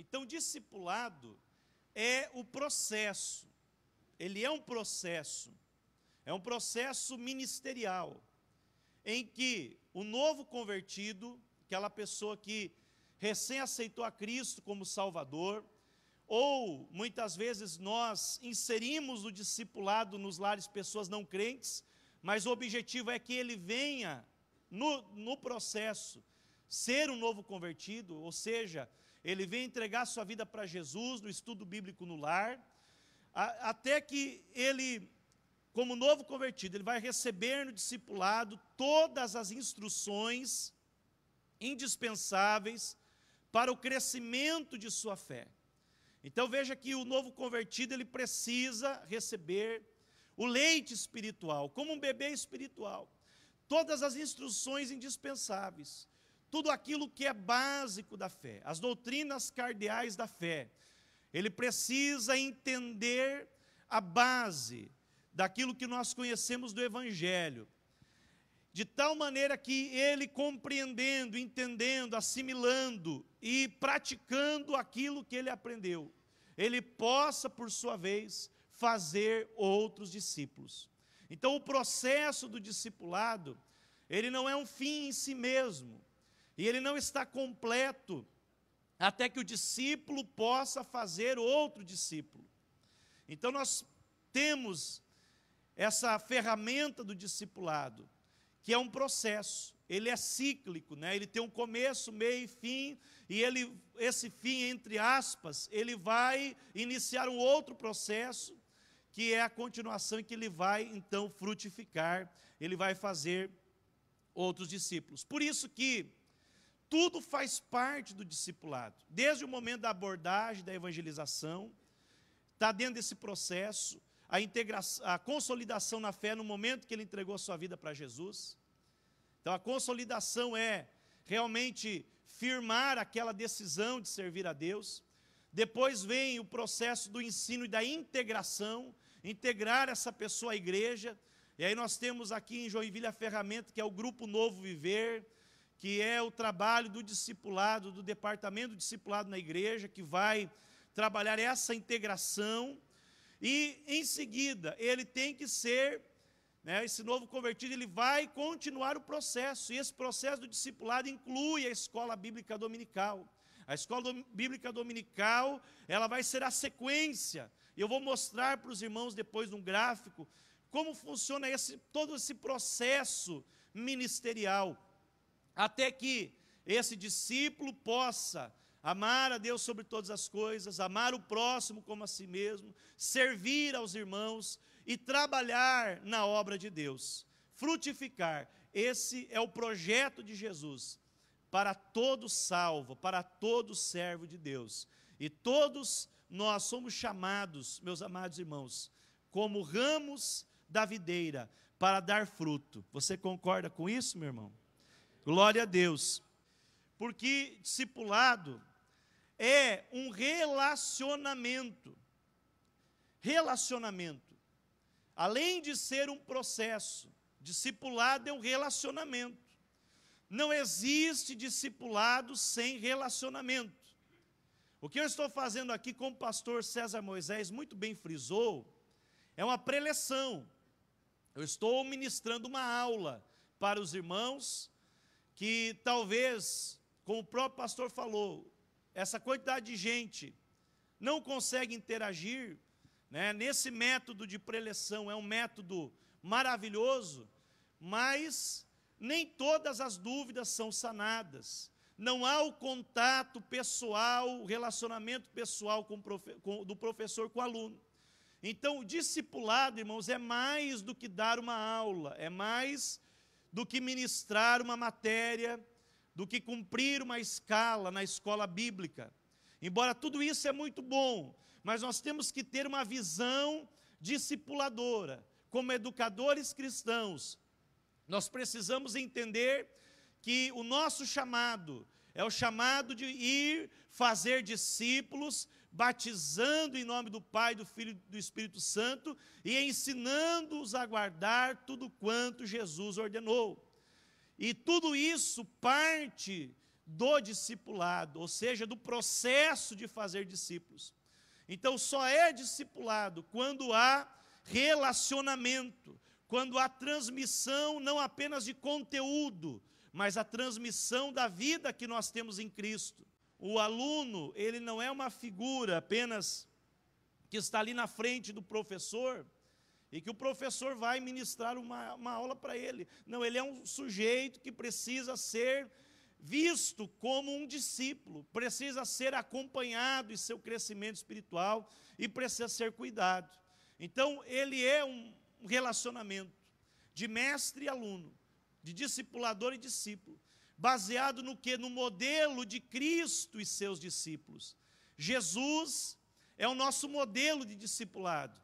Então, discipulado é o processo, ele é um processo ministerial, em que o novo convertido, aquela pessoa que recém aceitou a Cristo como Salvador, ou muitas vezes nós inserimos o discipulado nos lares pessoas não crentes, mas o objetivo é que ele venha no processo ser um novo convertido, ou seja, ele vem entregar sua vida para Jesus no estudo bíblico no lar, até que ele, como novo convertido, ele vai receber no discipulado todas as instruções indispensáveis para o crescimento de sua fé. Então veja que o novo convertido, ele precisa receber o leite espiritual, como um bebê espiritual. Todas as instruções indispensáveis, tudo aquilo que é básico da fé, as doutrinas cardeais da fé. Ele precisa entender a base daquilo que nós conhecemos do Evangelho, de tal maneira que ele, compreendendo, entendendo, assimilando e praticando aquilo que ele aprendeu, ele possa, por sua vez, fazer outros discípulos. Então, o processo do discipulado, ele não é um fim em si mesmo, e ele não está completo até que o discípulo possa fazer outro discípulo. Então, nós temos essa ferramenta do discipulado, que é um processo, ele é cíclico, né? Ele tem um começo, meio e fim, e esse fim, entre aspas, ele vai iniciar um outro processo, que é a continuação, em que ele vai, então, frutificar, ele vai fazer outros discípulos. Por isso que tudo faz parte do discipulado, desde o momento da abordagem, da evangelização, está dentro desse processo, a consolidação na fé no momento que ele entregou sua vida para Jesus. Então a consolidação é realmente firmar aquela decisão de servir a Deus. Depois vem o processo do ensino e da integração, integrar essa pessoa à igreja. E aí nós temos aqui em Joinville a ferramenta que é o Grupo Novo Viver, que é o trabalho do discipulado, do departamento do discipulado na igreja, que vai trabalhar essa integração. E, em seguida, ele tem que ser, né, esse novo convertido, ele vai continuar o processo. E esse processo do discipulado inclui a escola bíblica dominical. A escola bíblica dominical, ela vai ser a sequência. E eu vou mostrar para os irmãos depois num gráfico como funciona todo esse processo ministerial, até que esse discípulo possa amar a Deus sobre todas as coisas, amar o próximo como a si mesmo, servir aos irmãos e trabalhar na obra de Deus, frutificar. Esse é o projeto de Jesus para todo salvo, para todo servo de Deus. E todos nós somos chamados, meus amados irmãos, como ramos da videira para dar fruto. Você concorda com isso, meu irmão? Glória a Deus. Porque discipulado é um relacionamento. Relacionamento. Além de ser um processo, discipulado é um relacionamento. Não existe discipulado sem relacionamento. O que eu estou fazendo aqui, como o pastor César Moisés muito bem frisou, é uma preleção. Eu estou ministrando uma aula para os irmãos que talvez, como o próprio pastor falou, essa quantidade de gente não consegue interagir, né? Nesse método de preleção, é um método maravilhoso, mas nem todas as dúvidas são sanadas. Não há o contato pessoal, o relacionamento pessoal do professor com o aluno. Então, o discipulado, irmãos, é mais do que dar uma aula, é mais do que ministrar uma matéria, do que cumprir uma escala na escola bíblica. Embora tudo isso é muito bom, mas nós temos que ter uma visão discipuladora. Como educadores cristãos, nós precisamos entender que o nosso chamado é o chamado de ir fazer discípulos, batizando em nome do Pai, do Filho e do Espírito Santo e ensinando-os a guardar tudo quanto Jesus ordenou. E tudo isso parte do discipulado, ou seja, do processo de fazer discípulos. Então, só é discipulado quando há relacionamento, quando há transmissão não apenas de conteúdo, mas a transmissão da vida que nós temos em Cristo. O aluno, ele não é uma figura apenas que está ali na frente do professor, e que o professor vai ministrar uma aula para ele. Não, ele é um sujeito que precisa ser visto como um discípulo, precisa ser acompanhado em seu crescimento espiritual e precisa ser cuidado. Então, ele é um relacionamento de mestre e aluno, de discipulador e discípulo, baseado no quê? No modelo de Cristo e seus discípulos. Jesus é o nosso modelo de discipulado.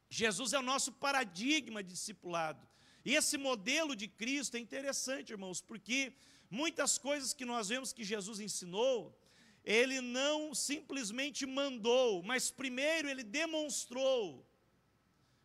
Jesus é o nosso paradigma de discipulado. E esse modelo de Cristo é interessante, irmãos, porque muitas coisas que nós vemos que Jesus ensinou, ele não simplesmente mandou, mas primeiro ele demonstrou,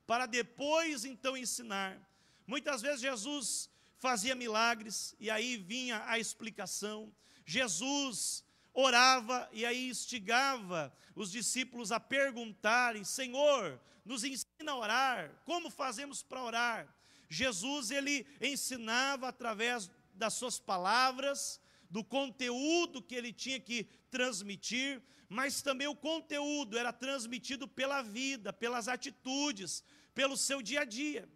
para depois então ensinar. Muitas vezes Jesus fazia milagres, e aí vinha a explicação. Jesus orava, e aí instigava os discípulos a perguntarem: Senhor, nos ensina a orar, como fazemos para orar? Jesus, ele ensinava através das suas palavras, do conteúdo que ele tinha que transmitir, mas também o conteúdo era transmitido pela vida, pelas atitudes, pelo seu dia a dia.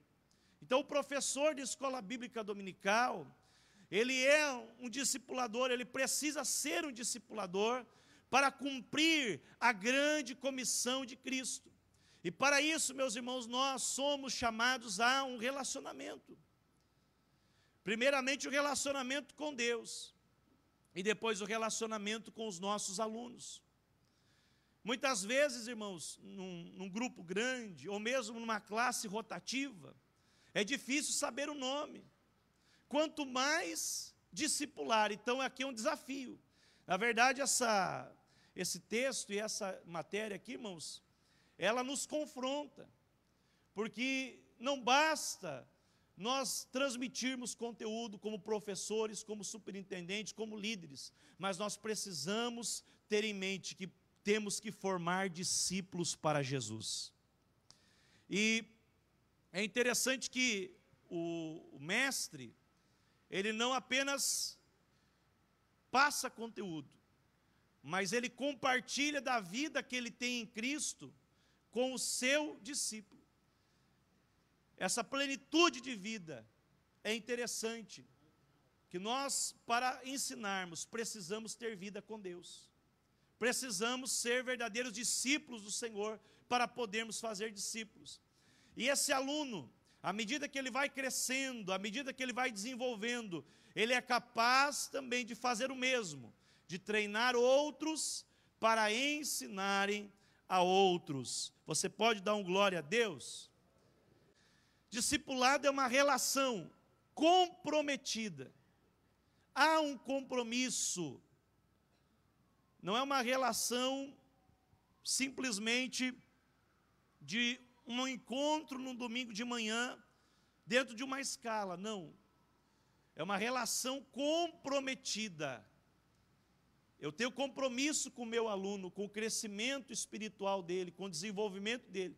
Então, o professor de escola bíblica dominical, ele é um discipulador, ele precisa ser um discipulador para cumprir a grande comissão de Cristo. E para isso, meus irmãos, nós somos chamados a um relacionamento. Primeiramente, o relacionamento com Deus, e depois o relacionamento com os nossos alunos. Muitas vezes, irmãos, num grupo grande, ou mesmo numa classe rotativa, é difícil saber o nome. Quanto mais discipular, então aqui é um desafio. Na verdade, esse texto e essa matéria aqui, irmãos, ela nos confronta, porque não basta nós transmitirmos conteúdo como professores, como superintendentes, como líderes, mas nós precisamos ter em mente que temos que formar discípulos para Jesus. E é interessante que o mestre, ele não apenas passa conteúdo, mas ele compartilha da vida que ele tem em Cristo com o seu discípulo. Essa plenitude de vida é interessante, que nós, para ensinarmos, precisamos ter vida com Deus. Precisamos ser verdadeiros discípulos do Senhor para podermos fazer discípulos. E esse aluno, à medida que ele vai crescendo, à medida que ele vai desenvolvendo, ele é capaz também de fazer o mesmo, de treinar outros para ensinarem a outros. Você pode dar um glória a Deus? Discipulado é uma relação comprometida. Há um compromisso. Não é uma relação simplesmente de um encontro no domingo de manhã, dentro de uma escala, não. É uma relação comprometida. Eu tenho compromisso com o meu aluno, com o crescimento espiritual dele, com o desenvolvimento dele.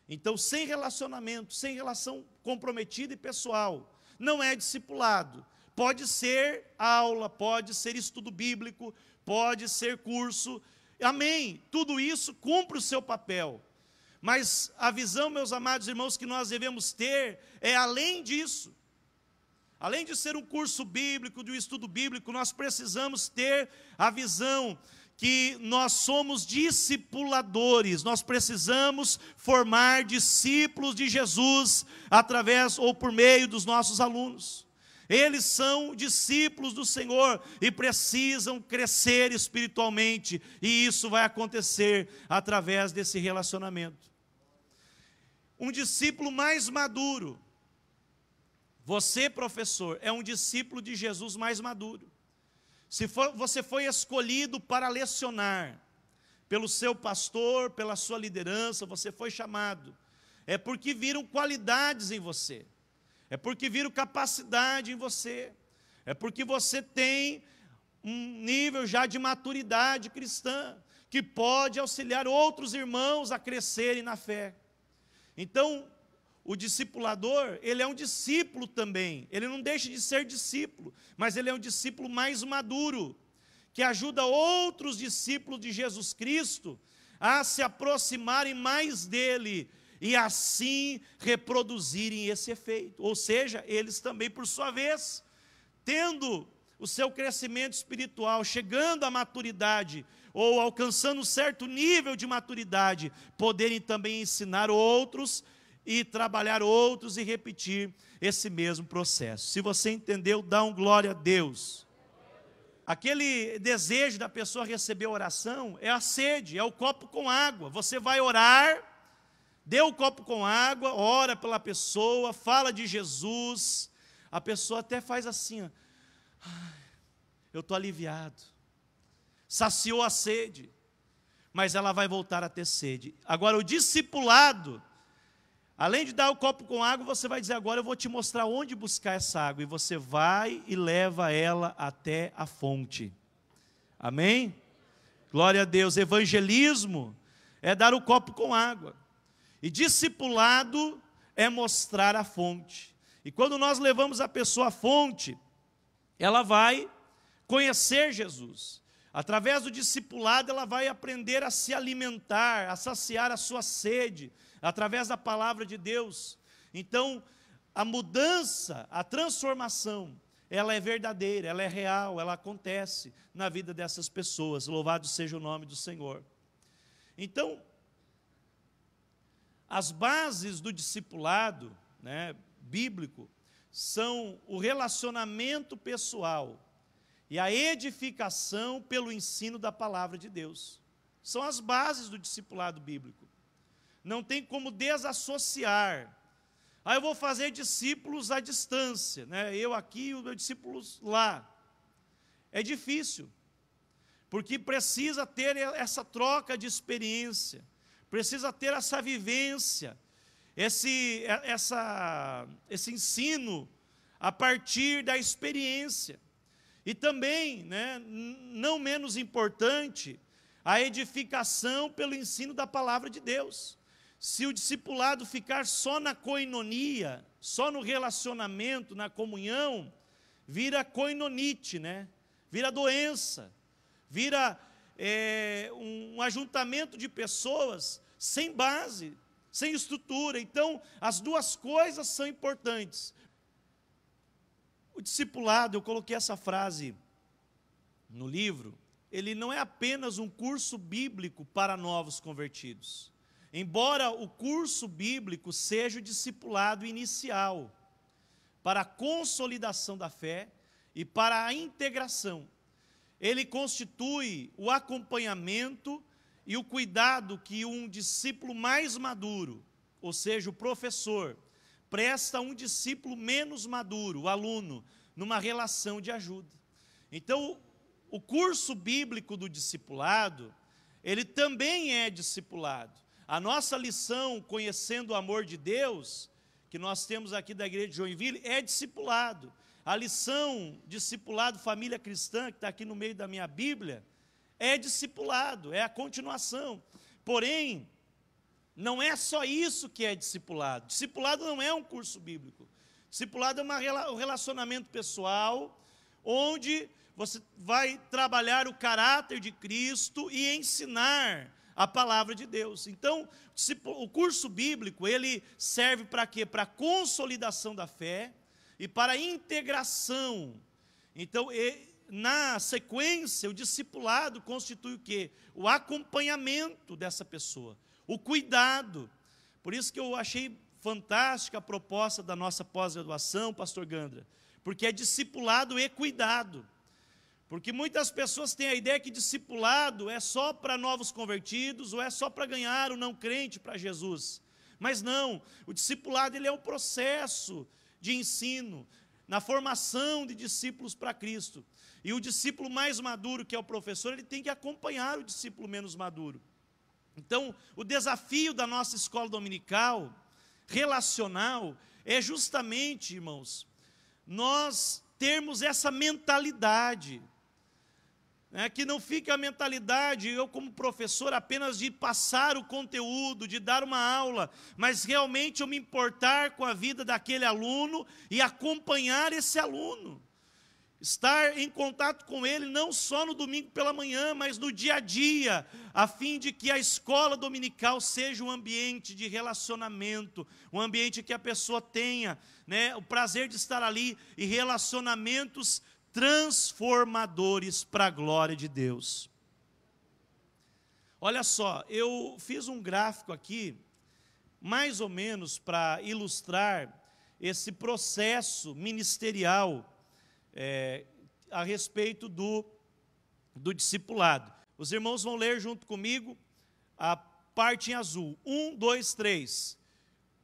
Então, sem relacionamento, sem relação comprometida e pessoal, não é discipulado. Pode ser aula, pode ser estudo bíblico, pode ser curso, amém. Tudo isso cumpre o seu papel. Mas a visão, meus amados irmãos, que nós devemos ter é além disso. Além de ser um curso bíblico, de um estudo bíblico, nós precisamos ter a visão que nós somos discipuladores, nós precisamos formar discípulos de Jesus através ou por meio dos nossos alunos. Eles são discípulos do Senhor e precisam crescer espiritualmente, e isso vai acontecer através desse relacionamento. Um discípulo mais maduro, você, professor, é um discípulo de Jesus mais maduro. Se você foi escolhido para lecionar pelo seu pastor, pela sua liderança, você foi chamado, é porque viram qualidades em você, é porque viram capacidade em você, é porque você tem um nível já de maturidade cristã, que pode auxiliar outros irmãos a crescerem na fé. Então, o discipulador, ele é um discípulo também, ele não deixa de ser discípulo, mas ele é um discípulo mais maduro, que ajuda outros discípulos de Jesus Cristo a se aproximarem mais dele, e assim reproduzirem esse efeito. Ou seja, eles também, por sua vez, tendo o seu crescimento espiritual, chegando à maturidade, ou alcançando um certo nível de maturidade, poderem também ensinar outros, e trabalhar outros, e repetir esse mesmo processo. Se você entendeu, dá um glória a Deus. Aquele desejo da pessoa receber oração é a sede, é o copo com água. Você vai orar, dê o copo com água, ora pela pessoa, fala de Jesus, a pessoa até faz assim, ó, eu estou aliviado, saciou a sede, mas ela vai voltar a ter sede. Agora o discipulado, além de dar o copo com água, você vai dizer, agora eu vou te mostrar onde buscar essa água, e você vai e leva ela até a fonte. Amém? Glória a Deus. Evangelismo é dar o copo com água, e discipulado é mostrar a fonte. E quando nós levamos a pessoa à fonte, ela vai conhecer Jesus. Através do discipulado, ela vai aprender a se alimentar, a saciar a sua sede, através da palavra de Deus. Então, a mudança, a transformação, ela é verdadeira, ela é real, ela acontece na vida dessas pessoas. Louvado seja o nome do Senhor. Então, as bases do discipulado, né, bíblico, são o relacionamento pessoal e a edificação pelo ensino da palavra de Deus. São as bases do discipulado bíblico. Não tem como desassociar. Eu vou fazer discípulos à distância, né? Eu aqui e os meus discípulos lá. É difícil, porque precisa ter essa troca de experiência, precisa ter essa vivência, esse ensino a partir da experiência. E também, né, não menos importante, a edificação pelo ensino da palavra de Deus. Se o discipulado ficar só na koinonia, só no relacionamento, na comunhão, vira koinonite, né? Vira doença, vira um ajuntamento de pessoas sem base, sem estrutura. Então, as duas coisas são importantes. O discipulado, eu coloquei essa frase no livro, ele não é apenas um curso bíblico para novos convertidos. Embora o curso bíblico seja o discipulado inicial, para a consolidação da fé e para a integração, ele constitui o acompanhamento e o cuidado que um discípulo mais maduro, ou seja, o professor, presta a um discípulo menos maduro, o aluno, numa relação de ajuda. Então, o curso bíblico do discipulado, ele também é discipulado. A nossa lição, conhecendo o amor de Deus, que nós temos aqui da igreja de Joinville, é discipulado. A lição, discipulado família cristã, que está aqui no meio da minha Bíblia, é discipulado, é a continuação. Porém, não é só isso que é discipulado. Discipulado não é um curso bíblico. Discipulado é um relacionamento pessoal, onde você vai trabalhar o caráter de Cristo e ensinar a palavra de Deus. Então, o curso bíblico, ele serve para quê? Para a consolidação da fé e para a integração. Então, na sequência, o discipulado constitui o quê? O acompanhamento dessa pessoa, o cuidado. Por isso que eu achei fantástica a proposta da nossa pós-graduação, pastor Gandra, porque é discipulado e cuidado. Porque muitas pessoas têm a ideia que discipulado é só para novos convertidos, ou é só para ganhar o não crente para Jesus. Mas não, o discipulado ele é um processo de ensino, na formação de discípulos para Cristo. E o discípulo mais maduro, que é o professor, ele tem que acompanhar o discípulo menos maduro. Então, o desafio da nossa escola dominical, relacional, é justamente, irmãos, nós termos essa mentalidade. Que não fique a mentalidade, eu como professor, apenas de passar o conteúdo, de dar uma aula, mas realmente eu me importar com a vida daquele aluno e acompanhar esse aluno. Estar em contato com ele não só no domingo pela manhã, mas no dia a dia, a fim de que a escola dominical seja um ambiente de relacionamento, um ambiente que a pessoa tenha, o prazer de estar ali e relacionamentos transformadores para a glória de Deus. Olha só, eu fiz um gráfico aqui, mais ou menos para ilustrar esse processo ministerial a respeito do discipulado. Os irmãos vão ler junto comigo a parte em azul. 1, 2, 3.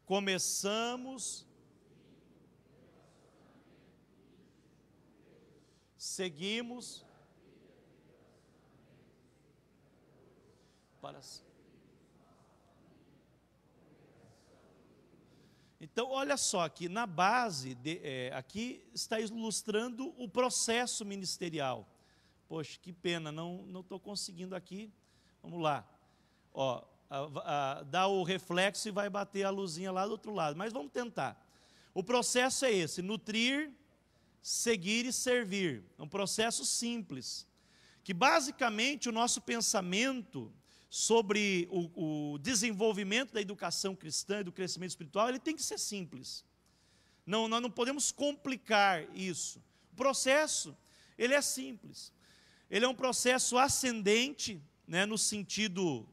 Começamos, seguimos para... Então, olha só, aqui na base, aqui está ilustrando o processo ministerial. Poxa, que pena, não estou conseguindo aqui. Vamos lá. Ó, dá o reflexo e vai bater a luzinha lá do outro lado. Mas vamos tentar. O processo é esse: nutrir, seguir e servir. É um processo simples. Que basicamente o nosso pensamento sobre o desenvolvimento da educação cristã e do crescimento espiritual, ele tem que ser simples. Nós não podemos complicar isso. O processo, ele é simples. Ele é um processo ascendente, no sentido,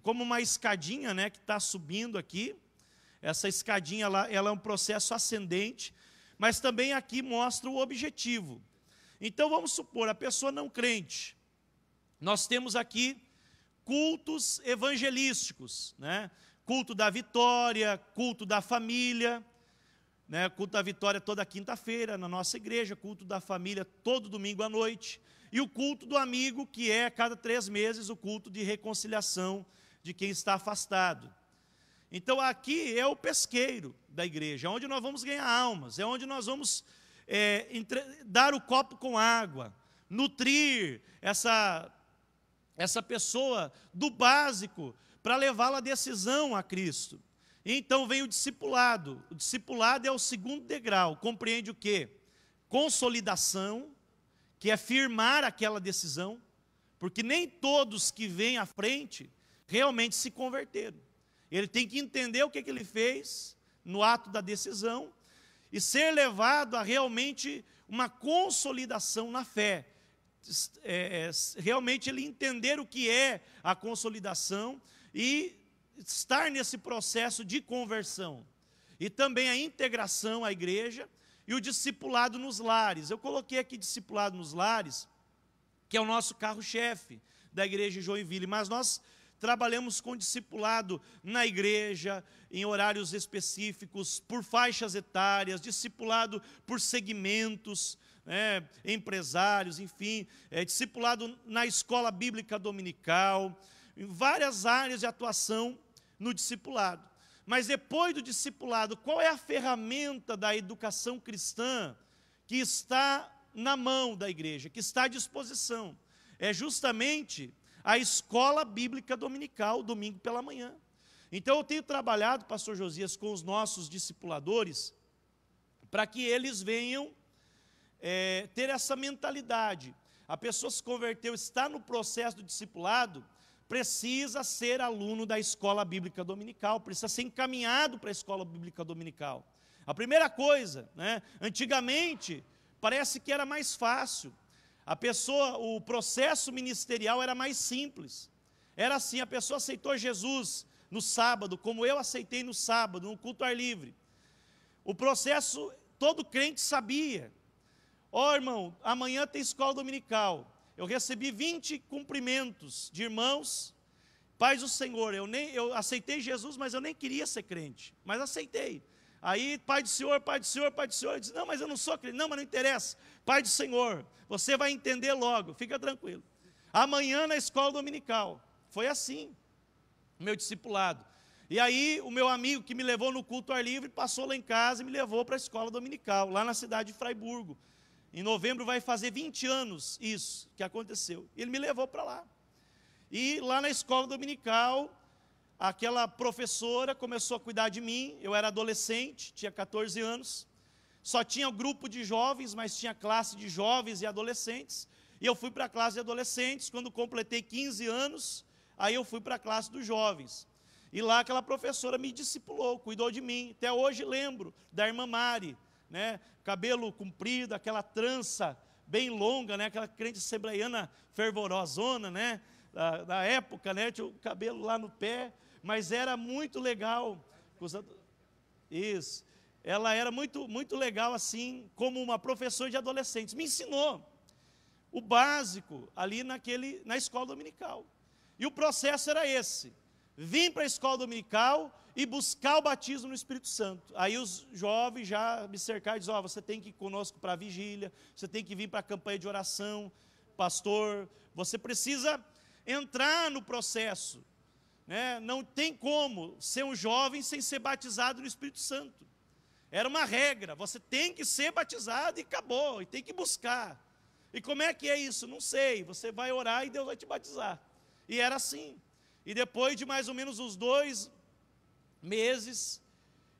como uma escadinha, que está subindo aqui. Essa escadinha, ela é um processo ascendente, mas também aqui mostra o objetivo. Então, vamos supor, a pessoa não crente, nós temos aqui cultos evangelísticos, culto da vitória, culto da família, culto da vitória toda quinta-feira na nossa igreja, culto da família todo domingo à noite, e o culto do amigo, que é a cada 3 meses o culto de reconciliação de quem está afastado. Então aqui é o pesqueiro da igreja, é onde nós vamos ganhar almas, é onde nós vamos dar o copo com água, nutrir essa pessoa do básico para levá-la à decisão a Cristo. E então vem o discipulado. O discipulado é o segundo degrau. Compreende o quê? Consolidação, que é firmar aquela decisão, porque nem todos que vêm à frente realmente se converteram. Ele tem que entender o que ele fez no ato da decisão e ser levado a realmente uma consolidação na fé. Realmente ele entender o que é a consolidação e estar nesse processo de conversão. E também a integração à igreja e o discipulado nos lares. Eu coloquei aqui discipulado nos lares, que é o nosso carro-chefe da igreja de Joinville, mas nós trabalhamos com discipulado na igreja, em horários específicos, por faixas etárias, discipulado por segmentos, empresários, enfim, discipulado na escola bíblica dominical, em várias áreas de atuação no discipulado. Mas depois do discipulado, qual é a ferramenta da educação cristã que está na mão da igreja, que está à disposição? É justamente a escola bíblica dominical, domingo pela manhã. Então eu tenho trabalhado, pastor Josias, com os nossos discipuladores, para que eles venham ter essa mentalidade. A pessoa se converteu, está no processo do discipulado, precisa ser aluno da escola bíblica dominical, precisa ser encaminhado para a escola bíblica dominical. A primeira coisa, antigamente, parece que era mais fácil. O processo ministerial era mais simples. Era assim, a pessoa aceitou Jesus no sábado, como eu aceitei no sábado, no culto ar livre. O processo, todo crente sabia. Irmão, amanhã tem escola dominical. Eu recebi 20 cumprimentos de irmãos, paz do Senhor. Eu aceitei Jesus, mas eu nem queria ser crente, mas aceitei. Aí, pai do Senhor, pai do Senhor, pai do Senhor. Eu disse, não, mas eu não sou crente. Não, mas não interessa. Pai do Senhor, você vai entender logo, fica tranquilo. Amanhã na escola dominical. Foi assim, meu discipulado. E aí, o meu amigo que me levou no culto ar livre, passou lá em casa e me levou para a escola dominical, lá na cidade de Fraiburgo. Em novembro vai fazer 20 anos isso que aconteceu. Ele me levou para lá. E lá na escola dominical, aquela professora começou a cuidar de mim. Eu era adolescente, tinha 14 anos. Só tinha grupo de jovens, mas tinha classe de jovens e adolescentes. E eu fui para a classe de adolescentes. Quando completei 15 anos, aí eu fui para a classe dos jovens. E lá aquela professora me discipulou, cuidou de mim. Até hoje lembro da irmã Mari, né? Cabelo comprido, aquela trança bem longa, né? Aquela crente assembleiana fervorosona, né? Da época, né? Tinha o cabelo lá no pé, mas era muito legal. Isso. Ela era muito, muito legal assim, como uma professora de adolescentes. Me ensinou o básico ali na escola dominical. E o processo era esse: vim para a escola dominical e buscar o batismo no Espírito Santo. Aí os jovens já me cercaram e diziam: você tem que ir conosco para a vigília, você tem que vir para a campanha de oração, pastor, você precisa entrar no processo, né? Não tem como ser um jovem sem ser batizado no Espírito Santo. Era uma regra, você tem que ser batizado e acabou, e tem que buscar. E como é que é isso? Não sei, você vai orar e Deus vai te batizar. E era assim. E depois de mais ou menos uns 2 meses,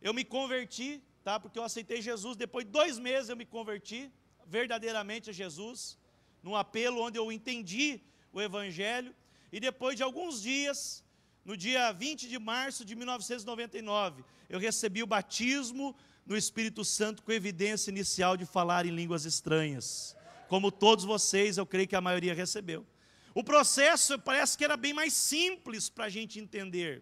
eu me converti, tá? Porque eu aceitei Jesus. Depois de 2 meses eu me converti verdadeiramente a Jesus, num apelo onde eu entendi o Evangelho. E depois de alguns dias, no dia 20 de março de 1999, eu recebi o batismo no Espírito Santo com evidência inicial de falar em línguas estranhas. Como todos vocês, eu creio que a maioria recebeu. O processo parece que era bem mais simples para a gente entender.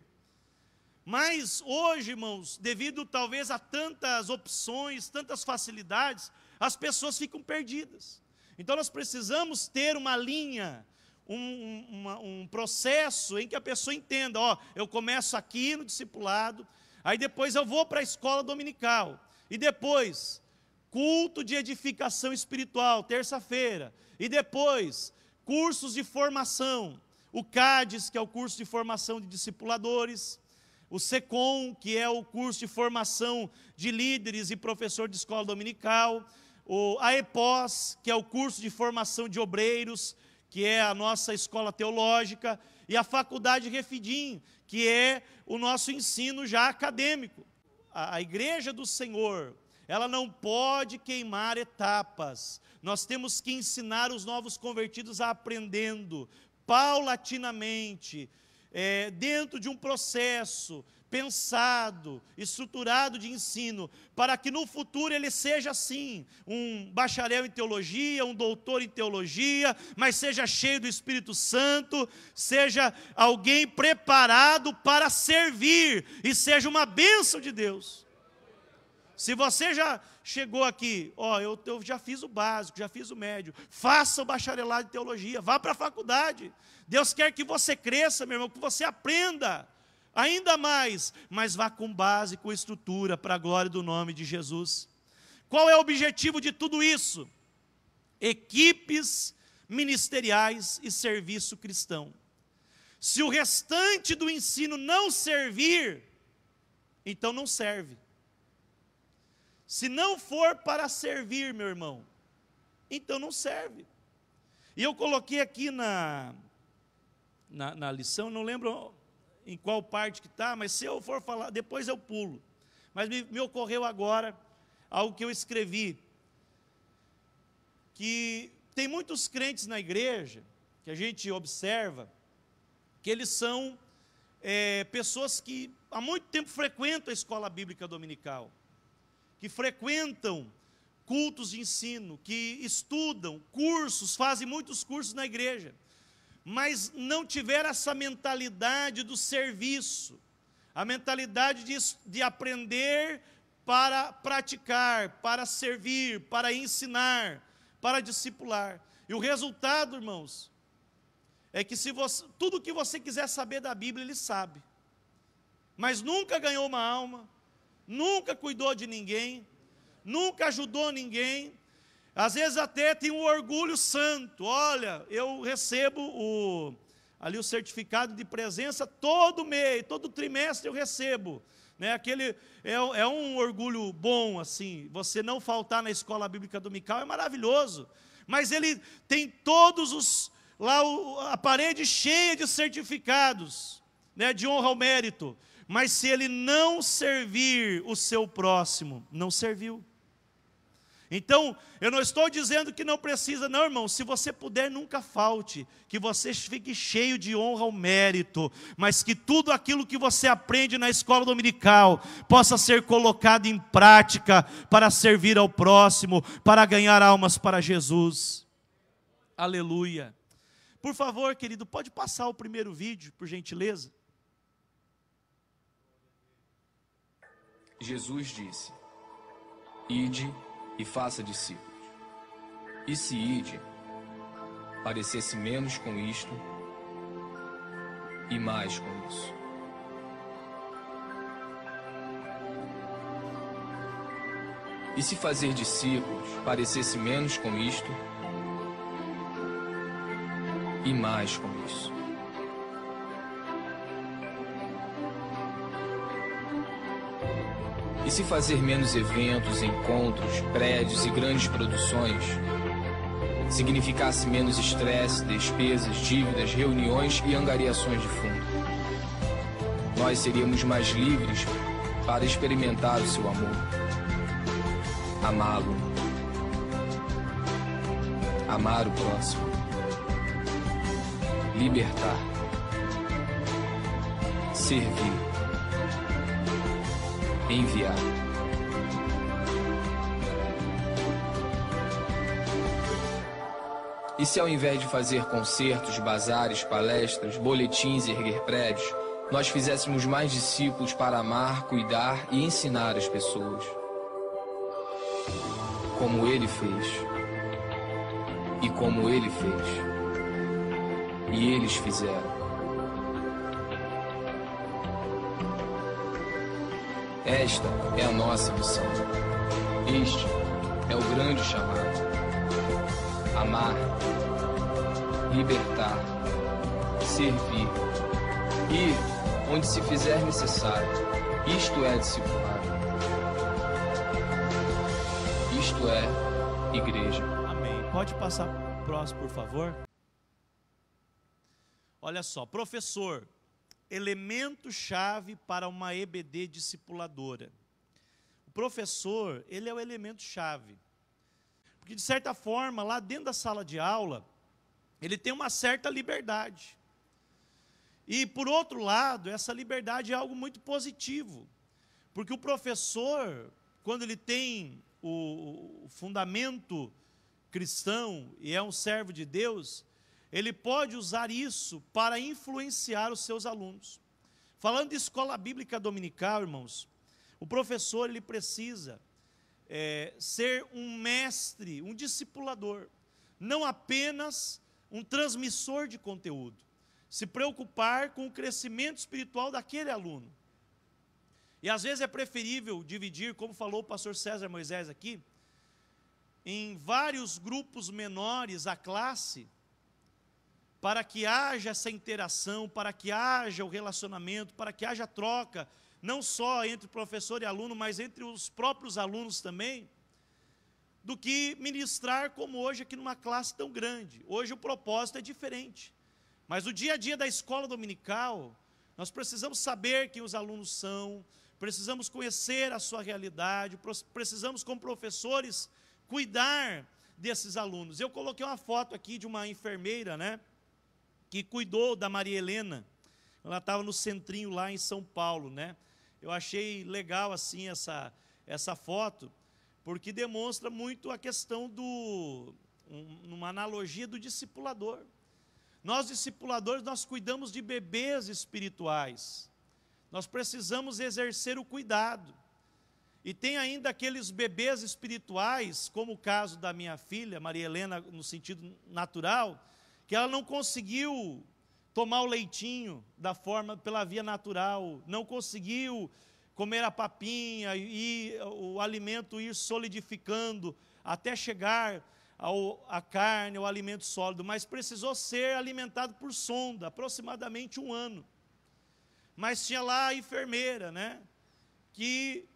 Mas hoje, irmãos, devido talvez a tantas opções, tantas facilidades, as pessoas ficam perdidas. Então nós precisamos ter uma linha, um processo em que a pessoa entenda: ó, eu começo aqui no discipulado, aí depois eu vou para a escola dominical, e depois culto de edificação espiritual, terça-feira, e depois cursos de formação, o CADES, que é o curso de formação de discipuladores, o SECOM, que é o curso de formação de líderes e professor de escola dominical, a EPOS, que é o curso de formação de obreiros, que é a nossa escola teológica, e a faculdade Refidim, que é o nosso ensino já acadêmico. A igreja do Senhor, ela não pode queimar etapas. Nós temos que ensinar os novos convertidos a aprendendo, paulatinamente, dentro de um processo pensado, estruturado de ensino, para que no futuro ele seja assim, um bacharel em teologia, um doutor em teologia, mas seja cheio do Espírito Santo, seja alguém preparado para servir, e seja uma bênção de Deus. Se você já chegou aqui, ó, eu já fiz o básico, já fiz o médio, faça o bacharelado em teologia, vá para a faculdade. Deus quer que você cresça, meu irmão, que você aprenda ainda mais, mas vá com base, com estrutura, para a glória do nome de Jesus. Qual é o objetivo de tudo isso? Equipes ministeriais e serviço cristão. Se o restante do ensino não servir, então não serve. Se não for para servir, meu irmão, então não serve. E eu coloquei aqui na lição, não lembro em qual parte que está, mas se eu for falar, depois eu pulo. Mas me ocorreu agora algo que eu escrevi, que tem muitos crentes na igreja, que a gente observa, que eles são pessoas que há muito tempo frequentam a escola bíblica dominical, que frequentam cultos de ensino, que estudam cursos, fazem muitos cursos na igreja, mas não tiveram essa mentalidade do serviço, a mentalidade de aprender para praticar, para servir, para ensinar, para discipular. E o resultado, irmãos, é que tudo que você quiser saber da Bíblia, ele sabe, mas nunca ganhou uma alma, nunca cuidou de ninguém, nunca ajudou ninguém. Às vezes até tem um orgulho santo. Olha, eu recebo o certificado de presença todo mês, todo trimestre eu recebo. né? Aquele é um orgulho bom, assim, você não faltar na escola bíblica dominical é maravilhoso, mas ele tem todos os, lá a parede cheia de certificados, né, de honra ao mérito, mas se ele não servir o seu próximo, não serviu. Então, eu não estou dizendo que não precisa, não, irmão. Se você puder, nunca falte, que você fique cheio de honra ao mérito, mas que tudo aquilo que você aprende na escola dominical possa ser colocado em prática para servir ao próximo, para ganhar almas para Jesus. Aleluia. Por favor, querido, pode passar o primeiro vídeo, por gentileza? Jesus disse: ide e faça discípulos. E se ide, parecesse menos com isto e mais com isso. E se fazer discípulos parecesse menos com isto e mais com isso. E se fazer menos eventos, encontros, prédios e grandes produções significasse menos estresse, despesas, dívidas, reuniões e angariações de fundo, nós seríamos mais livres para experimentar o seu amor, amá-lo, amar o próximo, libertar, servir, enviar. E se ao invés de fazer concertos, bazares, palestras, boletins e erguer prédios, nós fizéssemos mais discípulos para amar, cuidar e ensinar as pessoas, como ele fez, e como ele fez, e eles fizeram. Esta é a nossa missão. Este é o grande chamado. Amar, libertar, servir, ir onde se fizer necessário. Isto é discipulado. Isto é igreja. Amém. Pode passar para o próximo, por favor? Olha só, professor, elemento-chave para uma EBD discipuladora. O professor, ele é o elemento-chave. Porque, de certa forma, lá dentro da sala de aula, ele tem uma certa liberdade. E, por outro lado, essa liberdade é algo muito positivo. Porque o professor, quando ele tem o fundamento cristão e é um servo de Deus, ele pode usar isso para influenciar os seus alunos. Falando de escola bíblica dominical, irmãos, o professor ele precisa ser um mestre, um discipulador, não apenas um transmissor de conteúdo, se preocupar com o crescimento espiritual daquele aluno. E às vezes é preferível dividir, como falou o pastor César Moisés aqui, em vários grupos menores a classe, para que haja essa interação, para que haja o relacionamento, para que haja troca, não só entre professor e aluno, mas entre os próprios alunos também, do que ministrar como hoje aqui numa classe tão grande. Hoje o propósito é diferente, mas no dia a dia da escola dominical, nós precisamos saber quem os alunos são, precisamos conhecer a sua realidade, precisamos como professores cuidar desses alunos. Eu coloquei uma foto aqui de uma enfermeira, né, que cuidou da Maria Helena, ela estava no centrinho lá em São Paulo, né? Eu achei legal assim essa foto, porque demonstra muito a questão uma analogia do discipulador. Nós discipuladores, nós cuidamos de bebês espirituais, nós precisamos exercer o cuidado, e tem ainda aqueles bebês espirituais, como o caso da minha filha, Maria Helena, no sentido natural, que ela não conseguiu tomar o leitinho pela via natural, não conseguiu comer a papinha e o alimento ir solidificando até chegar à carne, ao alimento sólido, mas precisou ser alimentado por sonda, aproximadamente 1 ano. Mas tinha lá a enfermeira, né? que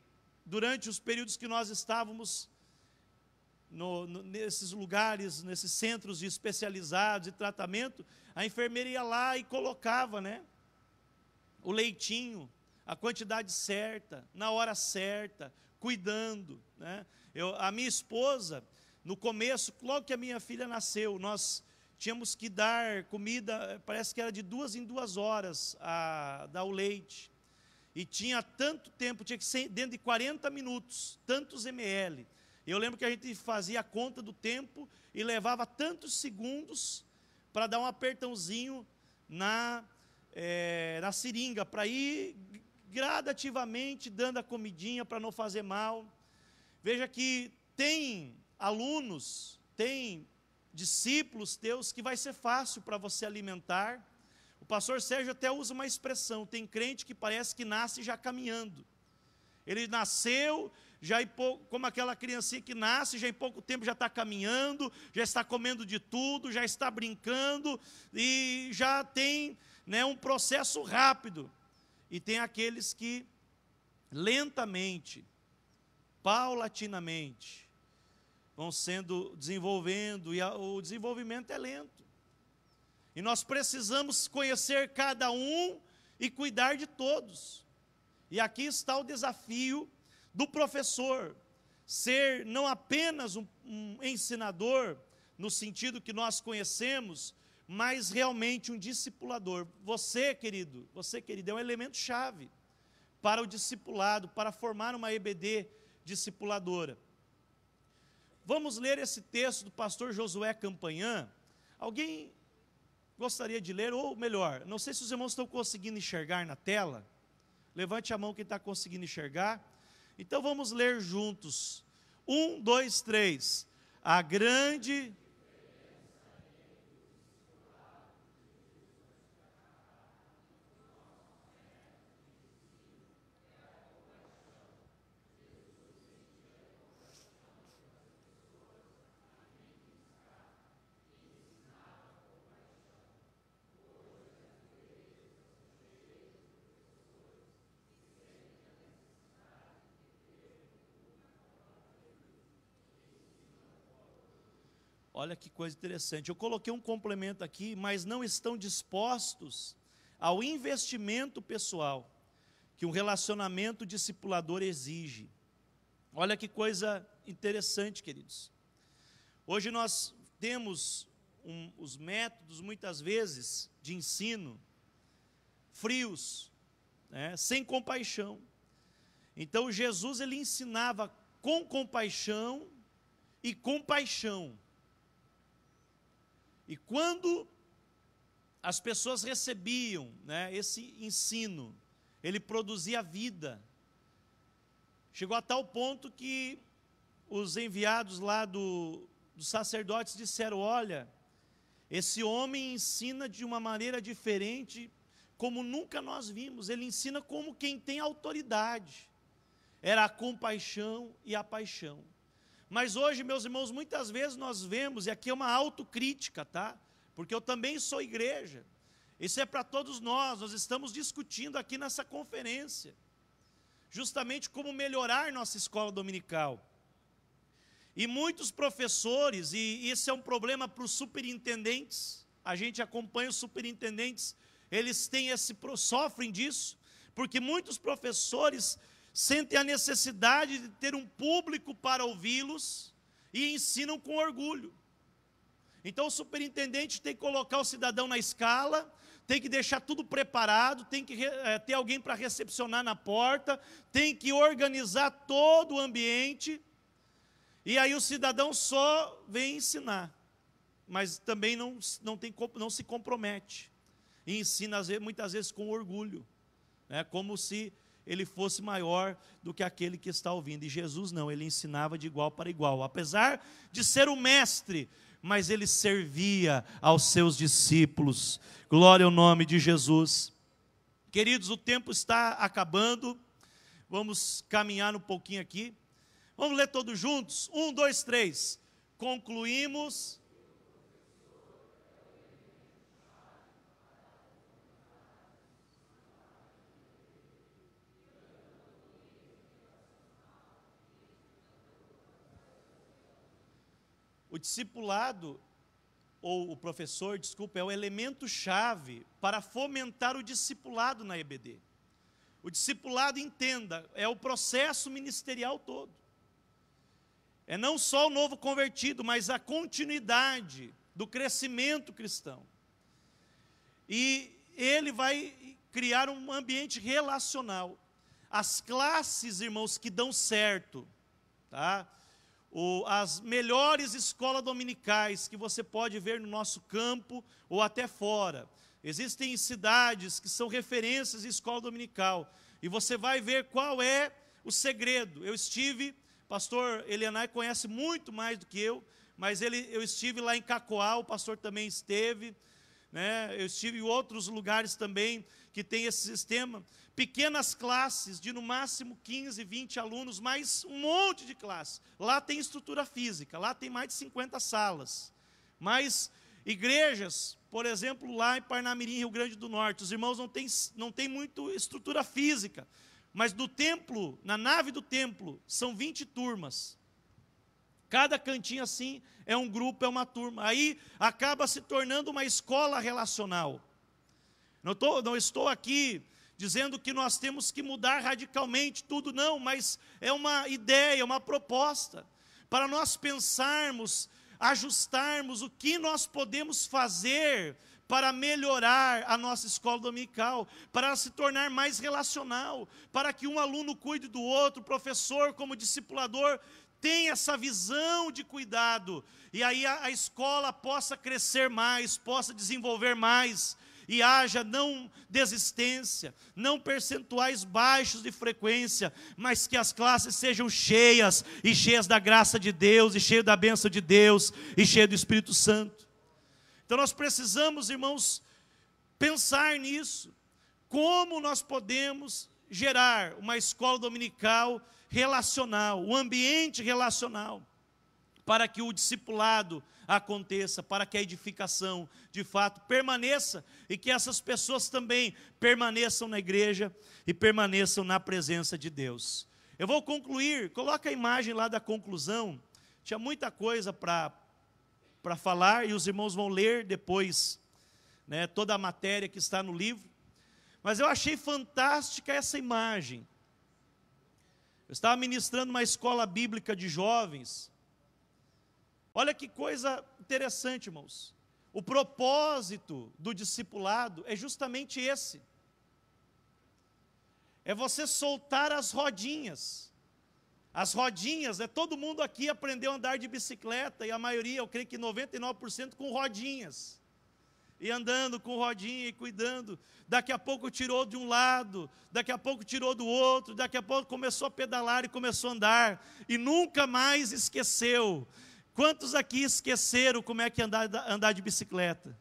durante os períodos que nós estávamos nesses lugares, nesses centros especializados de tratamento, a enfermeira ia lá e colocava, né, o leitinho, a quantidade certa, na hora certa, cuidando, né? A minha esposa, no começo, logo que a minha filha nasceu, nós tínhamos que dar comida, parece que era de 2 em 2 horas a dar o leite. E tinha tanto tempo, tinha que ser dentro de 40 minutos, tantos ml. Eu lembro que a gente fazia a conta do tempo e levava tantos segundos para dar um apertãozinho na seringa, para ir gradativamente dando a comidinha para não fazer mal. Veja que tem alunos, tem discípulos teus que vai ser fácil para você alimentar. O pastor Sérgio até usa uma expressão, tem crente que parece que nasce já caminhando. Ele nasceu, como aquela criancinha que nasce, já em pouco tempo já está caminhando, já está comendo de tudo, já está brincando, e já tem, né, um processo rápido. E tem aqueles que lentamente, paulatinamente, vão sendo desenvolvendo, e o desenvolvimento é lento. E nós precisamos conhecer cada um e cuidar de todos. E aqui está o desafio do professor, ser não apenas um ensinador, no sentido que nós conhecemos, mas realmente um discipulador. Você, querido, é um elemento chave para o discipulado, para formar uma EBD discipuladora. Vamos ler esse texto do pastor Josué Campanhã. Alguém gostaria de ler, ou melhor, não sei se os irmãos estão conseguindo enxergar na tela. Levante a mão quem está conseguindo enxergar. Então vamos ler juntos. 1, 2, 3. A grande... Olha que coisa interessante. Eu coloquei um complemento aqui, mas não estão dispostos ao investimento pessoal que um relacionamento discipulador exige. Olha que coisa interessante, queridos. Hoje nós temos os métodos, muitas vezes, de ensino frios, né, sem compaixão. Então Jesus, ele ensinava com compaixão e com paixão. E quando as pessoas recebiam, né, esse ensino, ele produzia vida. Chegou a tal ponto que os enviados lá dos sacerdotes disseram: olha, esse homem ensina de uma maneira diferente, como nunca nós vimos. Ele ensina como quem tem autoridade. Era a compaixão e a paixão. Mas hoje, meus irmãos, muitas vezes nós vemos, e aqui é uma autocrítica, tá? Porque eu também sou igreja. Isso é para todos nós estamos discutindo aqui nessa conferência, justamente como melhorar nossa escola dominical. E muitos professores, e isso é um problema para os superintendentes, a gente acompanha os superintendentes, eles sofrem disso, porque muitos professores sentem a necessidade de ter um público para ouvi-los e ensinam com orgulho. Então o superintendente tem que colocar o cidadão na escala, tem que deixar tudo preparado, tem que ter alguém para recepcionar na porta, tem que organizar todo o ambiente, e aí o cidadão só vem ensinar, mas também não se compromete, e ensina muitas vezes com orgulho, né, como se ele fosse maior do que aquele que está ouvindo. E Jesus não, ele ensinava de igual para igual, apesar de ser o mestre, mas ele servia aos seus discípulos. Glória ao nome de Jesus. Queridos, o tempo está acabando, vamos caminhar um pouquinho aqui. Vamos ler todos juntos? 1, 2, 3. Concluímos. O discipulado, ou o professor, desculpa, é o elemento-chave para fomentar o discipulado na EBD. O discipulado, entenda, é o processo ministerial todo. É não só o novo convertido, mas a continuidade do crescimento cristão. E ele vai criar um ambiente relacional. As classes, irmãos, que dão certo, tá? As melhores escolas dominicais que você pode ver no nosso campo ou até fora. Existem cidades que são referências em escola dominical. E você vai ver qual é o segredo. Eu estive, pastor Elianai conhece muito mais do que eu, mas eu estive lá em Cacoal, o pastor também esteve, né? Eu estive em outros lugares também que tem esse sistema. Pequenas classes de no máximo 15, 20 alunos, mais um monte de classes. Lá tem estrutura física, lá tem mais de 50 salas. Mas igrejas, por exemplo, lá em Parnamirim, Rio Grande do Norte, os irmãos não têm muito estrutura física, mas do templo, na nave do templo, são 20 turmas. Cada cantinho assim é um grupo, é uma turma. Aí acaba se tornando uma escola relacional. Não estou aqui dizendo que nós temos que mudar radicalmente tudo, não, mas é uma ideia, uma proposta, para nós pensarmos, ajustarmos o que nós podemos fazer para melhorar a nossa escola dominical, para ela se tornar mais relacional, para que um aluno cuide do outro, o professor como discipulador tenha essa visão de cuidado, e aí a escola possa crescer mais, possa desenvolver mais, e haja não desistência, não percentuais baixos de frequência, mas que as classes sejam cheias, e cheias da graça de Deus, e cheias da bênção de Deus, e cheias do Espírito Santo. Então nós precisamos, irmãos, pensar nisso, como nós podemos gerar uma escola dominical relacional, um ambiente relacional, para que o discipulado aconteça, para que a edificação de fato permaneça e que essas pessoas também permaneçam na igreja e permaneçam na presença de Deus. Eu vou concluir, coloca a imagem lá da conclusão, tinha muita coisa para falar e os irmãos vão ler depois, né, toda a matéria que está no livro, mas eu achei fantástica essa imagem. Eu estava ministrando uma escola bíblica de jovens. Olha que coisa interessante, irmãos. O propósito do discipulado é justamente esse. É você soltar as rodinhas. As rodinhas, todo mundo aqui aprendeu a andar de bicicleta, e a maioria, eu creio que 99% com rodinhas. E andando com rodinha e cuidando. Daqui a pouco tirou de um lado, daqui a pouco tirou do outro, daqui a pouco começou a pedalar e começou a andar. E nunca mais esqueceu. Quantos aqui esqueceram como é que é andar de bicicleta?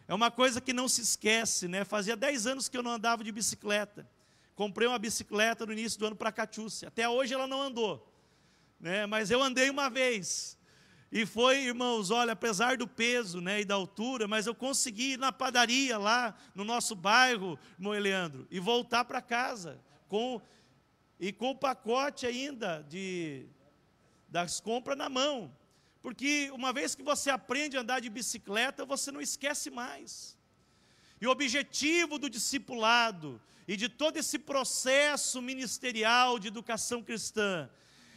É uma coisa que não se esquece, né? Fazia 10 anos que eu não andava de bicicleta. Comprei uma bicicleta no início do ano para Catiúcia. Até hoje ela não andou, né? Mas eu andei uma vez. E foi, irmãos, olha, apesar do peso, né, e da altura, mas eu consegui ir na padaria lá no nosso bairro, irmão Eleandro, e voltar para casa com o pacote ainda das compras na mão. Porque uma vez que você aprende a andar de bicicleta, você não esquece mais. E o objetivo do discipulado e de todo esse processo ministerial de educação cristã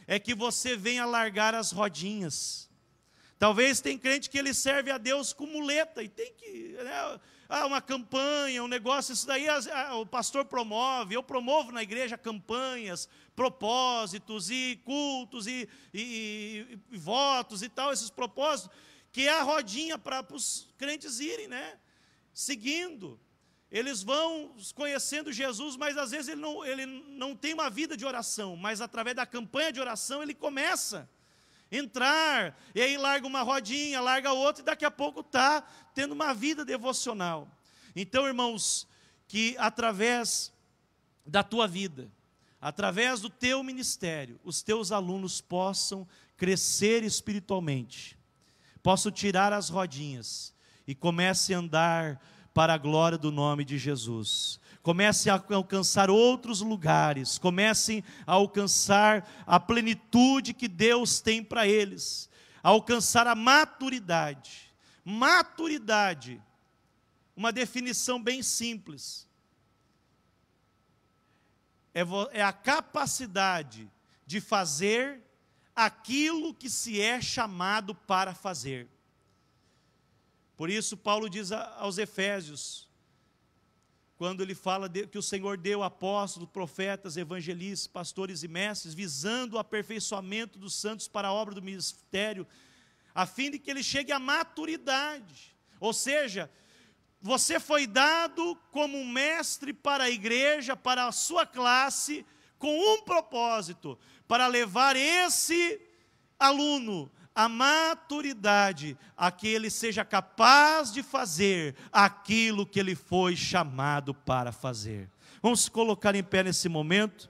é que você venha largar as rodinhas. Talvez tem crente que ele serve a Deus com muleta, e tem que, né, uma campanha, um negócio, isso daí o pastor promove, eu promovo na igreja campanhas, propósitos e cultos e votos e tal, esses propósitos, que é a rodinha para os crentes irem, né, seguindo. Eles vão conhecendo Jesus, mas às vezes ele não tem uma vida de oração, mas através da campanha de oração ele começa entrar, e aí larga uma rodinha, larga outra, e daqui a pouco está tendo uma vida devocional. Então, irmãos, que através da tua vida, através do teu ministério, os teus alunos possam crescer espiritualmente, possam tirar as rodinhas, e comecem a andar para a glória do nome de Jesus. Comecem a alcançar outros lugares, comecem a alcançar a plenitude que Deus tem para eles. alcançar a maturidade. Maturidade, uma definição bem simples, é a capacidade de fazer aquilo que se é chamado para fazer. Por isso Paulo diz aos Efésios, quando ele fala que o Senhor deu apóstolos, profetas, evangelistas, pastores e mestres, visando o aperfeiçoamento dos santos para a obra do ministério, a fim de que ele chegue à maturidade. Ou seja, você foi dado como um mestre para a igreja, para a sua classe, com um propósito, para levar esse aluno à maturidade, a que ele seja capaz de fazer aquilo que ele foi chamado para fazer. Vamos se colocar em pé nesse momento.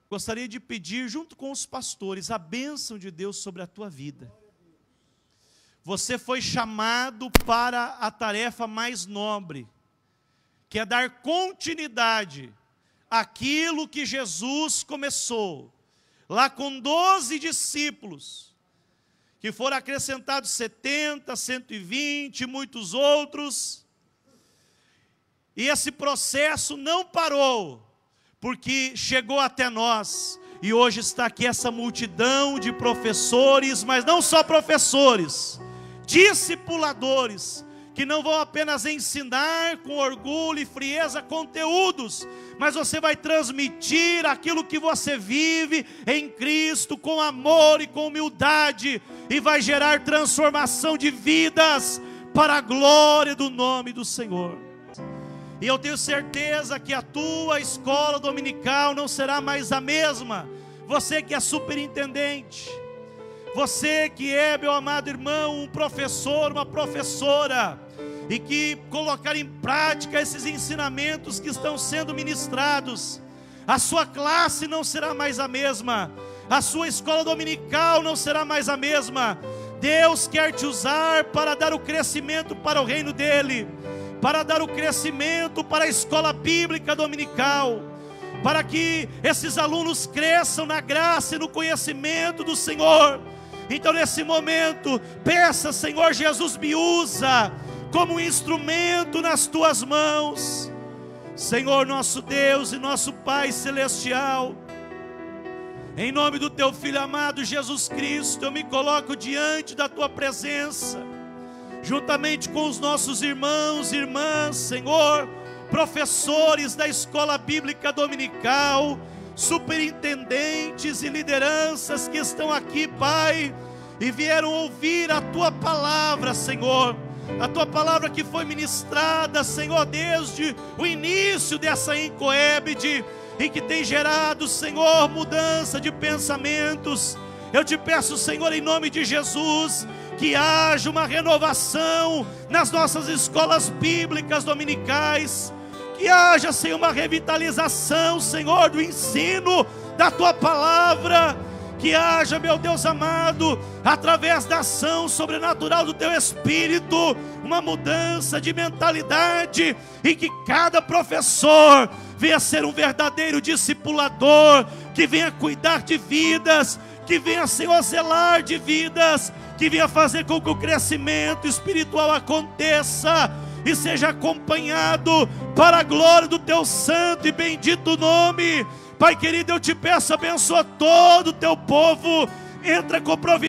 Gostaria de pedir, junto com os pastores, a bênção de Deus sobre a tua vida. Você foi chamado para a tarefa mais nobre, que é dar continuidade àquilo que Jesus começou, lá com 12 discípulos, que foram acrescentados 70, 120, muitos outros, e esse processo não parou, porque chegou até nós, e hoje está aqui essa multidão de professores, mas não só professores, discipuladores, que não vão apenas ensinar com orgulho e frieza conteúdos, mas você vai transmitir aquilo que você vive em Cristo, com amor e com humildade, e vai gerar transformação de vidas, para a glória do nome do Senhor. E eu tenho certeza que a tua escola dominical não será mais a mesma. Você que é superintendente, você que é, meu amado irmão, um professor, uma professora, e que colocar em prática esses ensinamentos que estão sendo ministrados, a sua classe não será mais a mesma, a sua escola dominical não será mais a mesma. Deus quer te usar para dar o crescimento para o reino dEle, para dar o crescimento para a escola bíblica dominical, para que esses alunos cresçam na graça e no conhecimento do Senhor. Então nesse momento, peça: Senhor Jesus, me usa como um instrumento nas tuas mãos. Senhor nosso Deus e nosso Pai celestial, em nome do teu Filho amado Jesus Cristo, eu me coloco diante da tua presença, juntamente com os nossos irmãos e irmãs, Senhor, professores da escola bíblica dominical, superintendentes e lideranças que estão aqui, Pai, e vieram ouvir a tua palavra, Senhor, a tua palavra que foi ministrada, Senhor, desde o início dessa Incoebd, e que tem gerado, Senhor, mudança de pensamentos. Eu te peço, Senhor, em nome de Jesus, que haja uma renovação nas nossas escolas bíblicas dominicais, que haja, Senhor, uma revitalização, Senhor, do ensino da tua palavra, que haja, meu Deus amado, através da ação sobrenatural do teu Espírito, uma mudança de mentalidade, e que cada professor venha ser um verdadeiro discipulador, que venha cuidar de vidas, que venha, Senhor, zelar de vidas, que venha fazer com que o crescimento espiritual aconteça e seja acompanhado para a glória do teu santo e bendito nome. Pai querido, eu te peço, abençoa todo o teu povo, entra com providência